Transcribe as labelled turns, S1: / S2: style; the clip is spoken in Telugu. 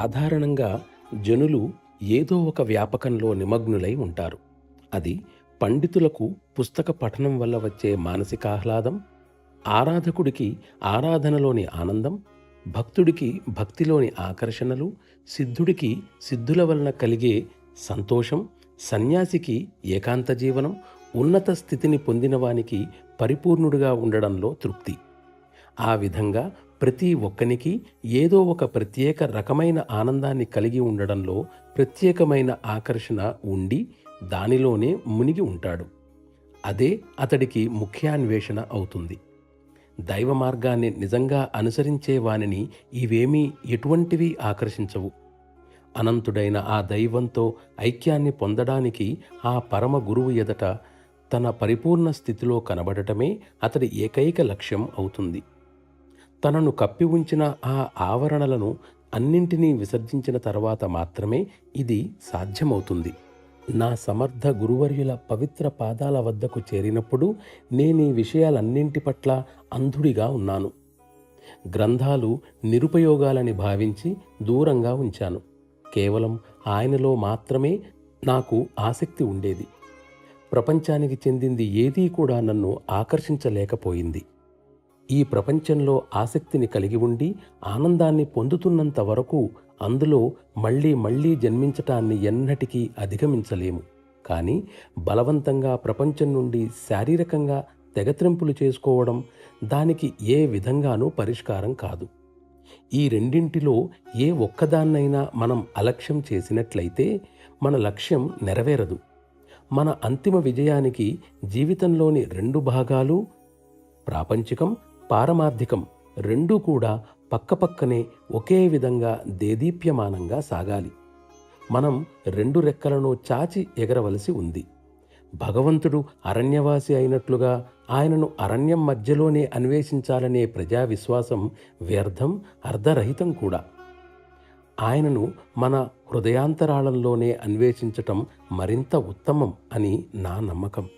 S1: సాధారణంగా జనులు ఏదో ఒక వ్యాపకంలో నిమగ్నులై ఉంటారు. అది పండితులకు పుస్తక పఠనం వల్ల వచ్చే మానసికాహ్లాదం, ఆరాధకుడికి ఆరాధనలోని ఆనందం, భక్తుడికి భక్తిలోని ఆకర్షణలు, సిద్ధుడికి సిద్ధుల వలన కలిగే సంతోషం, సన్యాసికి ఏకాంత జీవనం, ఉన్నత స్థితిని పొందినవానికి పరిపూర్ణుడిగా ఉండడంలో తృప్తి. ఆ విధంగా ప్రతి ఒక్కనికి ఏదో ఒక ప్రత్యేక రకమైన ఆనందాన్ని కలిగి ఉండడంలో ప్రత్యేకమైన ఆకర్షణ ఉండి దానిలోనే మునిగి ఉంటాడు. అదే అతడికి ముఖ్యాన్వేషణ అవుతుంది. దైవ మార్గాన్ని నిజంగా అనుసరించే వానిని ఇవేమీ ఎటువంటివి ఆకర్షించవు. అనంతుడైన ఆ దైవంతో ఐక్యాన్ని పొందడానికి ఆ పరమ గురువు ఎదట తన పరిపూర్ణ స్థితిలో కనబడటమే అతడి ఏకైక లక్ష్యం అవుతుంది. తనను కప్పి ఉంచిన ఆ ఆవరణలను అన్నింటినీ విసర్జించిన తర్వాత మాత్రమే ఇది సాధ్యమవుతుంది. నా సమర్థ గురువర్యుల పవిత్ర పాదాల వద్దకు చేరినప్పుడు నేనీ విషయాలన్నింటి పట్ల అంధుడిగా ఉన్నాను. గ్రంథాలు నిరుపయోగాలని భావించి దూరంగా ఉంచాను. కేవలం ఆయనలో మాత్రమే నాకు ఆసక్తి ఉండేది. ప్రపంచానికి చెందింది ఏదీ కూడా నన్ను ఆకర్షించలేకపోయింది. ఈ ప్రపంచంలో ఆసక్తిని కలిగి ఉండి ఆనందాన్ని పొందుతున్నంత వరకు అందులో మళ్ళీ మళ్ళీ జన్మించటాన్ని ఎన్నటికీ అధిగమించలేము. కానీ బలవంతంగా ప్రపంచం నుండి శారీరకంగా తెగత్రింపులు చేసుకోవడం దానికి ఏ విధంగానూ పరిష్కారం కాదు. ఈ రెండింటిలో ఏ ఒక్కదాన్నైనా మనం అలక్ష్యం చేసినట్లయితే మన లక్ష్యం నెరవేరదు. మన అంతిమ విజయానికి జీవితంలోని రెండు భాగాలు, ప్రాపంచికం, పారమార్థికం, రెండూ కూడా పక్కపక్కనే ఒకే విధంగా దేదీప్యమానంగా సాగాలి. మనం రెండు రెక్కలను చాచి ఎగరవలసి ఉంది. భగవంతుడు అరణ్యవాసి అయినట్లుగా ఆయనను అరణ్యం మధ్యలోనే అన్వేషించాలనే ప్రజా విశ్వాసం వ్యర్థం, అర్ధరహితం కూడా. ఆయనను మన హృదయాంతరాళంలోనే అన్వేషించటం మరింత ఉత్తమం అని నా నమ్మకం.